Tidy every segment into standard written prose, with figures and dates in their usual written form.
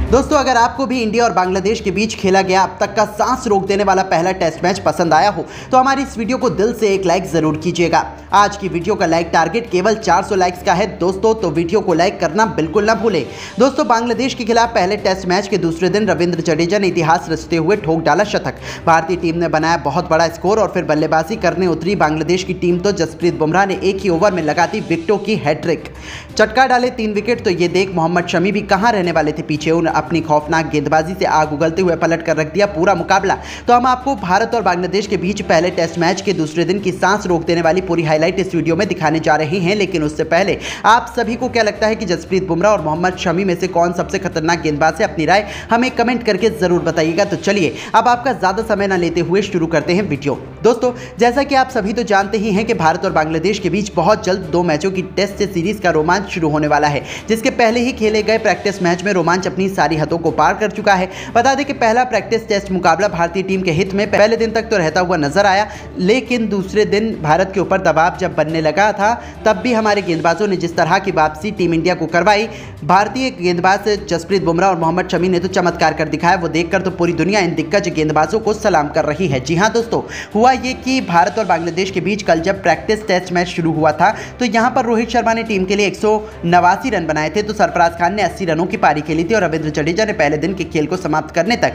दोस्तों, अगर आपको भी इंडिया और बांग्लादेश के बीच खेला गया अब तक का सांस रोक देने वाला पहला टेस्ट मैच पसंद आया हो तो हमारी इस वीडियो को दिल से एक लाइक जरूर कीजिएगा। आज की वीडियो का लाइक टारगेट केवल 400 लाइक्स का है दोस्तों, तो वीडियो को लाइक करना बिल्कुल ना भूलें। दोस्तों, बांग्लादेश के खिलाफ पहले टेस्ट मैच के दूसरे दिन रविंद्र जडेजा ने इतिहास रचते हुए ठोक डाला शतक। भारतीय टीम ने बनाया बहुत बड़ा स्कोर और फिर बल्लेबाजी करने उतरी बांग्लादेश की टीम तो जसप्रीत बुमराह ने एक ही ओवर में लगा दी विकेटों की हैट्रिक, चटका डाले 3 विकेट। तो ये देख मोहम्मद शमी भी कहां रहने वाले थे पीछे, उन अपनी खौफनाक गेंदबाजी से आग उगलते हुए पलट कर रख दिया पूरा मुकाबला। तो हम आपको भारत और बांग्लादेश के बीच पहले टेस्ट मैच के दूसरे दिन की सांस रोक देने वाली पूरी हाईलाइट इस वीडियो में दिखाने जा रहे हैं। लेकिन उससे पहले आप सभी को क्या लगता है कि जसप्रीत बुमराह और मोहम्मद शमी में से कौन सबसे खतरनाक गेंदबाज है? अपनी राय हमें कमेंट करके जरूर बताइएगा। तो चलिए अब आपका ज्यादा समय न लेते हुए शुरू करते हैं वीडियो। दोस्तों, जैसा कि आप सभी तो जानते ही हैं कि भारत और बांग्लादेश के बीच बहुत जल्द 2 मैचों की टेस्ट सीरीज का रोमांच शुरू होने वाला है, जिसके पहले ही खेले गए प्रैक्टिस मैच में रोमांच अपनी सारी हदों को पार कर चुका है। बता दें कि पहला प्रैक्टिस टेस्ट मुकाबला भारतीय टीम के हित में पहले दिन तक तो रहता हुआ नजर आया, लेकिन दूसरे दिन भारत के ऊपर दबाव जब बनने लगा था तब भी हमारे गेंदबाजों ने जिस तरह की वापसी टीम इंडिया को करवाई, भारतीय गेंदबाज जसप्रीत बुमराह और मोहम्मद शमी ने तो चमत्कार कर दिखाया। वो देखकर तो पूरी दुनिया इन दिग्गज गेंदबाजों को सलाम कर रही है। जी हां दोस्तों, हुआ ये कि भारत और बांग्लादेश के बीच कल जब प्रैक्टिस टेस्ट मैच शुरू हुआ था तो यहां पर रोहित शर्मा ने टीम के लिए 189 रन बनाए थे, तो सरफराज खान ने 80 रनों की पारी खेली थी और रविंद्र जडेजा ने पहले दिन के खेल को समाप्त करने तक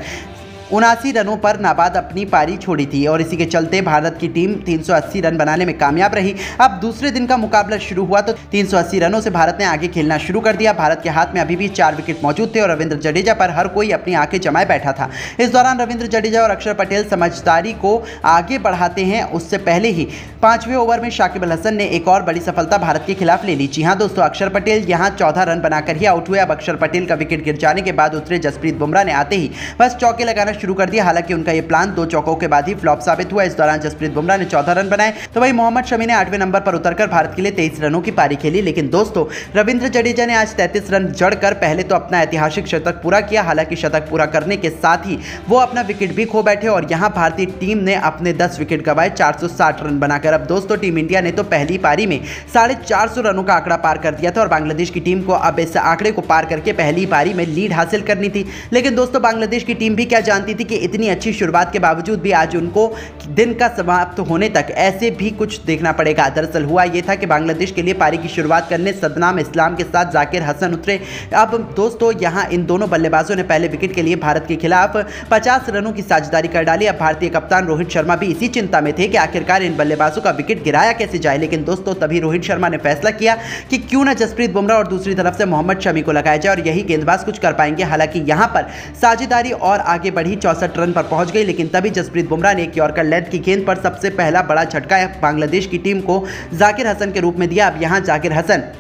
79 रनों पर नाबाद अपनी पारी छोड़ी थी और इसी के चलते भारत की टीम 380 रन बनाने में कामयाब रही। अब दूसरे दिन का मुकाबला शुरू हुआ तो 380 रनों से भारत ने आगे खेलना शुरू कर दिया। भारत के हाथ में अभी भी 4 विकेट मौजूद थे और रविंद्र जडेजा पर हर कोई अपनी आंखें जमाए बैठा था। इस दौरान रविंद्र जडेजा और अक्षर पटेल समझदारी को आगे बढ़ाते हैं। उससे पहले ही 5वें ओवर में शाकिब अल हसन ने एक और बड़ी सफलता भारत के खिलाफ ले ली। जी हाँ दोस्तों, अक्षर पटेल यहां 14 रन बनाकर ही आउट हुए। अब अक्षर पटेल का विकेट गिर जाने के बाद उतरे जसप्रीत बुमराह ने आते ही बस चौके लगाना शुरू कर दिया। हालांकि उनका यह प्लान 2 चौकों के बाद ही फ्लॉप साबित हुआ। इस दौरान जसप्रीत बुमराह ने 14 रन बनाए तो वहीं मोहम्मद शमी ने 8वें नंबर पर उतरकर भारत के लिए 23 रनों की पारी खेली। लेकिन दोस्तों, रविंद्र जडेजा ने आज 33 रन जड़कर पहले तो अपना ऐतिहासिक शतक पूरा किया। हालांकि शतक पूरा करने के साथ ही वो अपना विकेट भी खो बैठे और यहां भारतीय टीम ने अपने 10 विकेट गंवाए 460 रन बनाकर। अब दोस्तों, टीम इंडिया ने तो पहली पारी में 450 रनों का आंकड़ा पार कर दिया था और बांग्लादेश की टीम को अब इस आंकड़े को पार करके पहली पारी में लीड हासिल करनी थी। लेकिन दोस्तों, बांग्लादेश की टीम भी क्या जानती थी कि इतनी अच्छी शुरुआत के बावजूद भी आज उनको दिन का समाप्त होने तक ऐसे भी कुछ देखना पड़ेगा। दरअसल हुआ यह था कि बांग्लादेश के लिए पारी की शुरुआत करने सदनाम इस्लाम के साथ जाकिर हसन उतरे। अब दोस्तों, यहां इन दोनों बल्लेबाजों ने पहले विकेट के लिए भारत के खिलाफ 50 रनों की साझेदारी कर डाली। अब भारतीय कप्तान रोहित शर्मा भी इसी चिंता में थे कि आखिरकार इन बल्लेबाजों का विकेट गिराया कैसे जाए। लेकिन दोस्तों, तभी रोहित शर्मा ने फैसला किया कि क्यों ना जसप्रीत बुमराह और दूसरी तरफ से मोहम्मद शमी को लगाया जाए और यही गेंदबाज कुछ कर पाएंगे। हालांकि यहां पर साझेदारी और आगे बढ़ी, 64 रन पर पहुंच गई। लेकिन तभी जसप्रीत बुमराह ने एक यॉर्कर लेंथ की गेंद पर सबसे पहला बड़ा झटका बांग्लादेश की टीम को जाकिर हसन के रूप में दिया। अब यहां जाकिर हसन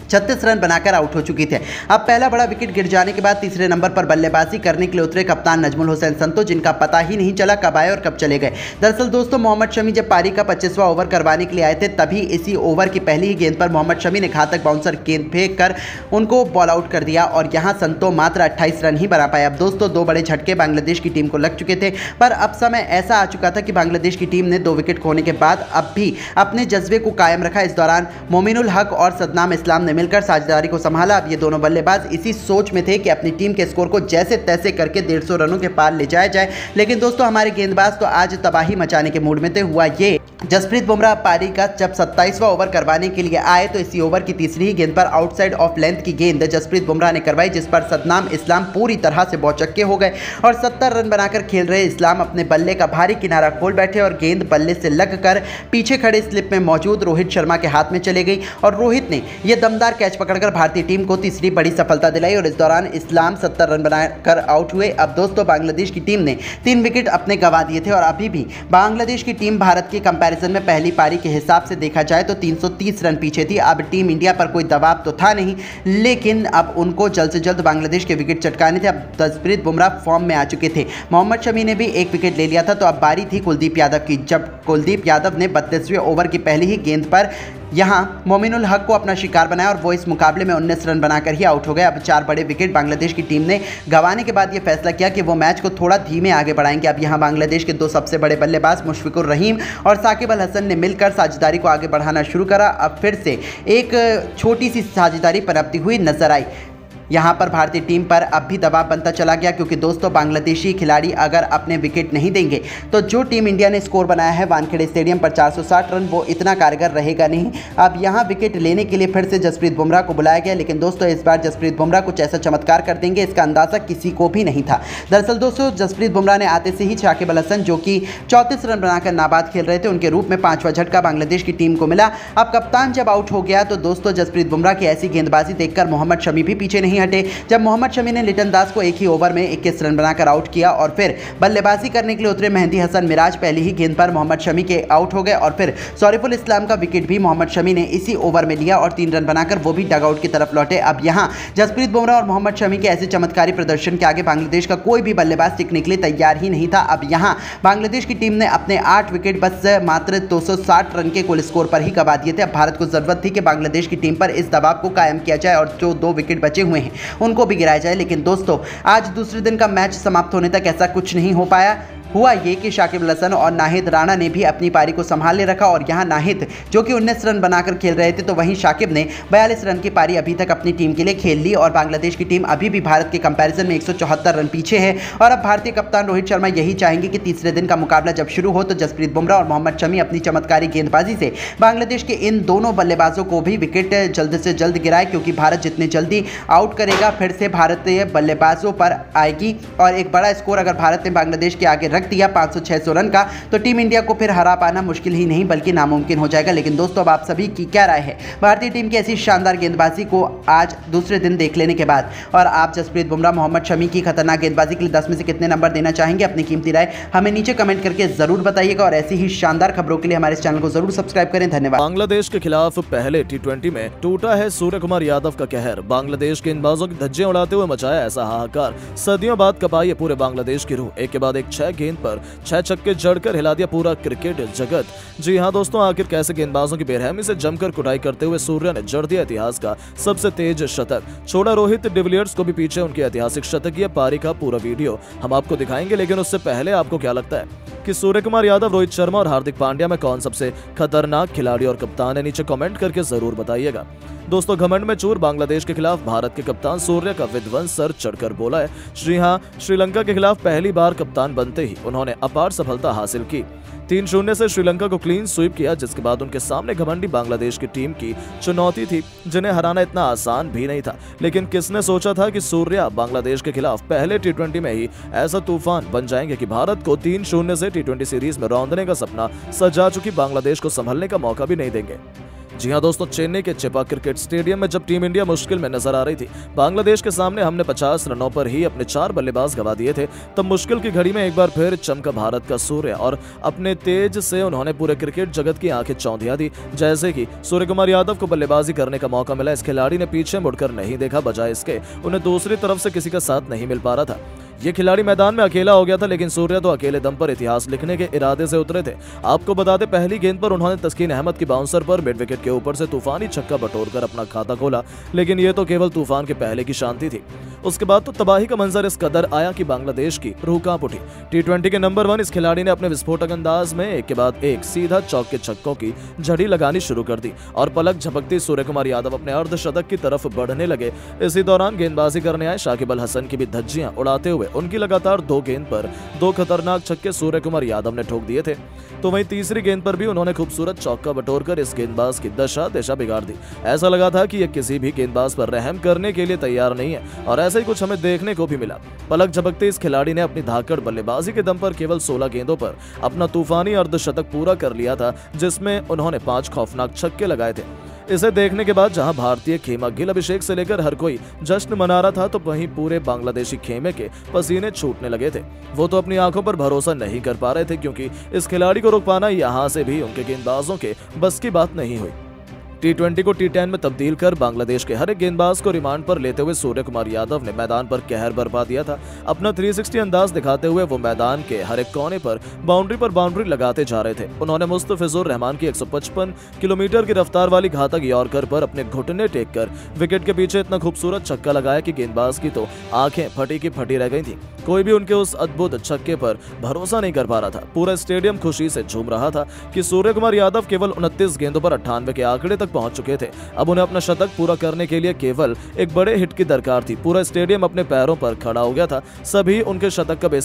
36 रन बनाकर आउट हो चुकी थे। अब पहला बड़ा विकेट गिर जाने के बाद तीसरे नंबर पर बल्लेबाजी करने के लिए उतरे कप्तान नजमुल हुसैन संतो, जिनका पता ही नहीं चला कब आए और कब चले गए। दरअसल दोस्तों, मोहम्मद शमी जब पारी का 25वां ओवर करवाने के लिए आए थे तभी इसी ओवर की पहली ही गेंद पर मोहम्मद शमी ने घातक बाउंसर गेंद फेंक कर उनको बॉल आउट कर दिया और यहां संतो मात्र 28 रन ही बना पाए। अब दोस्तों, 2 बड़े झटके बांग्लादेश की टीम को लग चुके थे, पर अब समय ऐसा आ चुका था कि बांग्लादेश की टीम ने 2 विकेट खोने के बाद अब भी अपने जज्बे को कायम रखा। इस दौरान मोमिनुल हक और सदनाम इस्लाम ने मिलकर साझेदारी को संभाला। अब ये दोनों बल्लेबाज इसी सोच में थे कि अपनी टीम के स्कोर को जैसे तैसे करके 150 रनों के पार ले जाया जाए। लेकिन दोस्तों, हमारे गेंदबाज तो आज तबाही मचाने के मूड में थे। हुआ ये, जसप्रीत बुमराह पारी का जब 27वां ओवर करवाने के लिए आए तो इसी ओवर की तीसरी ही गेंद पर आउटसाइड ऑफ लेंथ की गेंद जसप्रीत बुमराह ने करवाई, जिस पर सदनाम इस्लाम पूरी तरह से बौचक्के हो गए और 70 रन बनाकर खेल रहे इस्लाम अपने बल्ले का भारी किनारा खोल बैठे और गेंद बल्ले से लगकर पीछे खड़े स्लिप में मौजूद रोहित शर्मा के हाथ में चले गई और रोहित ने यह दमदार कैच पकड़कर भारतीय टीम को तीसरी बड़ी सफलता दिलाई और इस दौरान इस्लाम 70 रन बनाकर आउट हुए। अब दोस्तों, बांग्लादेश की टीम ने 3 विकेट अपने गंवा दिए थे और अभी भी बांग्लादेश की टीम भारत के कंपैरिजन में पहली पारी के हिसाब से देखा जाए तो 330 रन पीछे थी। अब टीम इंडिया पर कोई दबाव तो था नहीं, लेकिन अब उनको जल्द से जल्द बांग्लादेश के विकेट चटकाने थे। अब जसप्रीत बुमराह फॉर्म में आ चुके थे। मोहम्मद शमी ने भी 1 विकेट ले लिया था। तो अब बारी थी कुलदीप यादव की, जब कुलदीप यादव ने 32वें ओवर की पहली ही गेंद पर यहां मोमिनुल हक को अपना शिकार बनाया और वो इस मुकाबले में 19 रन बनाकर ही आउट हो गए। अब 4 बड़े विकेट बांग्लादेश की टीम ने गंवाने के बाद ये फैसला किया कि वो मैच को थोड़ा धीमे आगे बढ़ाएंगे। अब यहां बांग्लादेश के 2 सबसे बड़े बल्लेबाज मुशफिकुर रहीम और साकिब अल हसन ने मिलकर साझेदारी को आगे बढ़ाना शुरू करा। अब फिर से एक छोटी सी साझेदारी पनपती हुई नजर आई। यहाँ पर भारतीय टीम पर अब भी दबाव बनता चला गया, क्योंकि दोस्तों बांग्लादेशी खिलाड़ी अगर अपने विकेट नहीं देंगे तो जो टीम इंडिया ने स्कोर बनाया है वानखेड़े स्टेडियम पर 460 रन, वो इतना कारगर रहेगा नहीं। अब यहाँ विकेट लेने के लिए फिर से जसप्रीत बुमराह को बुलाया गया, लेकिन दोस्तों इस बार जसप्रीत बुमराह कुछ ऐसा चमत्कार कर देंगे इसका अंदाजा किसी को भी नहीं था। दरअसल दोस्तों जसप्रीत बुमराह ने आते से ही शाकिब अल हसन, जो कि 34 रन बनाकर नाबाद खेल रहे थे, उनके रूप में 5वां झटका बांग्लादेश की टीम को मिला। अब कप्तान जब आउट हो गया तो दोस्तों जसप्रीत बुमराह की ऐसी गेंदबाजी देखकर मोहम्मद शमी भी पीछे नहीं हटे। जब मोहम्मद शमी ने लिटन दास को एक ही ओवर में 21 रन बनाकर आउट किया और फिर बल्लेबाजी करने के लिए उतरे मेहंदी हसन मिराज पहली ही गेंद पर मोहम्मद शमी के आउट हो गए और फिर सौरिफुल इस्लाम का विकेट भी मोहम्मद शमी ने इसी ओवर में लिया और 3 रन बनाकर वो भी डगआउट की तरफ लौटे। अब यहां जसप्रीत बुमराह और मोहम्मद शमी के ऐसे चमत्कारी प्रदर्शन के आगे बांग्लादेश का कोई भी बल्लेबाज टिकने के लिए तैयार ही नहीं था। अब यहां बांग्लादेश की टीम ने अपने 8 विकेट बस मात्र 260 रन के कुल स्कोर पर ही गंवा दिए थे। अब भारत को जरूरत थी कि बांग्लादेश की टीम पर इस दबाव को कायम किया जाए और जो 2 विकेट बचे हुए हैं उनको भी गिराया जाए, लेकिन दोस्तों आज दूसरे दिन का मैच समाप्त होने तक ऐसा कुछ नहीं हो पाया। हुआ ये कि शाकिब अल हसन और नाहिद राणा ने भी अपनी पारी को संभाले रखा और यहाँ नाहिद जो कि 19 रन बनाकर खेल रहे थे, तो वहीं शाकिब ने 42 रन की पारी अभी तक अपनी टीम के लिए खेल ली और बांग्लादेश की टीम अभी भी भारत के कंपैरिजन में 174 रन पीछे है। और अब भारतीय कप्तान रोहित शर्मा यही चाहेंगे कि तीसरे दिन का मुकाबला जब शुरू हो तो जसप्रीत बुमराह और मोहम्मद शमी अपनी चमत्कारी गेंदबाजी से बांग्लादेश के इन दोनों बल्लेबाजों को भी विकेट जल्द से जल्द गिराए, क्योंकि भारत जितने जल्दी आउट करेगा फिर से भारतीय बल्लेबाजों पर आएगी और एक बड़ा स्कोर अगर भारत ने बांग्लादेश के आगे रख दिया 500-600 रन का, तो टीम इंडिया को फिर हरा पाना मुश्किल ही नहीं बल्कि नामुमकिन हो जाएगा। लेकिन दोस्तों अब आप सभी की क्या राय है भारतीय टीम की ऐसी शानदार गेंदबाजी को आज दूसरे दिन देख लेने के बाद, और आप जसप्रीत बुमराह मोहम्मद शमी की खतरनाक गेंदबाजी के लिए 10 में से कितने नंबर देना चाहेंगे? अपनी कीमती राय हमें नीचे कमेंट करके जरूर बताइएगा और ऐसी ही शानदार खबरों के लिए हमारे चैनल को जरूर सब्सक्राइब करें। धन्यवाद। बांग्लादेश के खिलाफ पहले T20 में टूटा है सूर्य कुमार यादव का कहर, बांग्लादेश के गेंदबाजों की धज्जियां उड़ाते हुए मचाया ऐसा हाहाकार, सदियों बाद कपाई है पूरे बांग्लादेश की रूह, एक के बाद एक 6 गेंद पर 6 छक्के जड़कर हिला दिया पूरा क्रिकेट जगत। जी हां दोस्तों, आखिर कैसे गेंदबाजों की बेरहमी से जमकर कुटाई करते हुए सूर्य ने जड़ दिया इतिहास का सबसे तेज शतक, छोड़ा रोहित डिविलियर्स को भी पीछे उनके ऐतिहासिक शतकीय पारी का पूरा वीडियो हम आपको दिखाएंगे। लेकिन उससे पहले आपको क्या लगता है कि सूर्य कुमार यादव, रोहित शर्मा और हार्दिक पांड्या में कौन सबसे खतरनाक खिलाड़ी और कप्तान है? नीचे कमेंट करके जरूर बताइएगा। दोस्तों घमंड में चूर बांग्लादेश के खिलाफ भारत के कप्तान सूर्य का विध्वंस सर चढ़कर बोला है। श्रीलंका के खिलाफ पहली बार कप्तान बनते ही उन्होंने अपार सफलता हासिल की, 3-0 से श्रीलंका को क्लीन स्वीप किया, जिसके बाद उनके सामने घमंडी बांग्लादेश की टीम की चुनौती थी जिन्हें हराना इतना आसान भी नहीं था। लेकिन किसने सोचा था कि सूर्या बांग्लादेश के खिलाफ पहले T20 में ही ऐसा तूफान बन जाएंगे कि भारत को 3-0 से T20 सीरीज में रौंदने का सपना सजा चुकी बांग्लादेश को संभलने का मौका भी नहीं देंगे। जी हां दोस्तों, चेन्नई के चिपा क्रिकेट स्टेडियम में जब टीम इंडिया मुश्किल में नजर आ रही थी, बांग्लादेश के सामने हमने 50 रनों पर ही अपने 4 बल्लेबाज गंवा दिए थे, तब मुश्किल की घड़ी में एक बार फिर चमका भारत का सूर्य और अपने तेज से उन्होंने पूरे क्रिकेट जगत की आंखें चौंधिया दी। जैसे कि सूर्य कुमार यादव को बल्लेबाजी करने का मौका मिला, इस खिलाड़ी ने पीछे मुड़कर नहीं देखा, बजाय इसके उन्हें दूसरी तरफ से किसी का साथ नहीं मिल पा रहा था। ये खिलाड़ी मैदान में अकेला हो गया था, लेकिन सूर्य तो अकेले दम पर इतिहास लिखने के इरादे से उतरे थे। आपको बता दें, पहली गेंद पर उन्होंने तस्कीन अहमद की बाउंसर पर मिड विकेट के ऊपर से तूफानी छक्का बटोरकर अपना खाता खोला, लेकिन ये तो केवल तूफान के पहले की शांति थी। उसके बाद तो तबाही का मंजर इस कदर आया कि बांग्लादेश की रूह कांप उठी। T20 के नंबर 1 इस खिलाड़ी ने अपने विस्फोटक अंदाज में एक के बाद एक सीधा चौके छक्कों की झड़ी लगानी शुरू कर दी और पलक झपकती सूर्य कुमार यादव अपने अर्धशतक की तरफ बढ़ने लगे। इसी दौरान गेंदबाजी करने आए शाकिब अल हसन की भी धज्जियां उड़ाते हुए उनकी लगातार 2 गेंद पर 2 खतरनाक छक्के सूर्य कुमार यादव ने ठोक दिए थे। तो वहीं तीसरी गेंद पर भी उन्होंने खूबसूरत चौका बटोरकर इस गेंदबाज की दिशा बिगाड़ दी। ऐसा लगा था कि यह किसी भी गेंदबाज पर रहम करने के लिए तैयार नहीं है, और ऐसा ही कुछ हमें देखने को भी मिला। पलक झपकते इस खिलाड़ी ने अपनी धाकड़ बल्लेबाजी के दम पर केवल 16 गेंदों पर अपना तूफानी अर्धशतक पूरा कर लिया था, जिसमें उन्होंने 5 खौफनाक छक्के लगाए थे। इसे देखने के बाद जहां भारतीय खेमा गिल अभिषेक से लेकर हर कोई जश्न मना रहा था, तो वहीं पूरे बांग्लादेशी खेमे के पसीने छूटने लगे थे। वो तो अपनी आंखों पर भरोसा नहीं कर पा रहे थे, क्योंकि इस खिलाड़ी को रोक पाना यहां से भी उनके गेंदबाजों के बस की बात नहीं हुई। T20 को T10 में तब्दील कर बांग्लादेश के हर एक गेंदबाज को रिमांड पर लेते हुए सूर्य कुमार यादव ने मैदान पर कहर बरपा दिया था। अपना 360 अंदाज दिखाते हुए वो मैदान के हर एक कोने पर बाउंड्री लगाते जा रहे थे। उन्होंने मुस्तफिजुर रहमान की 155 किलोमीटर की रफ्तार वाली घातक यॉर्कर पर अपने घुटने टेक कर विकेट के पीछे इतना खूबसूरत छक्का लगाया कि गेंदबाज की तो आंखें फटी की फटी रह गई थी। कोई भी उनके उस अद्भुत छक्के पर भरोसा नहीं कर पा रहा था। पूरा स्टेडियम खुशी से झूम रहा था कि सूर्य कुमार यादव केवल 29 गेंदों पर 98 के आंकड़े तक पहुंच चुके थे। अब उन्हें अपना शतक पूरा करने के लिए केवल एक बड़े हिट की दरकार थी। पूरा स्टेडियम अपने पैरों पर खड़ा हो गया था। सभी उनके शतक का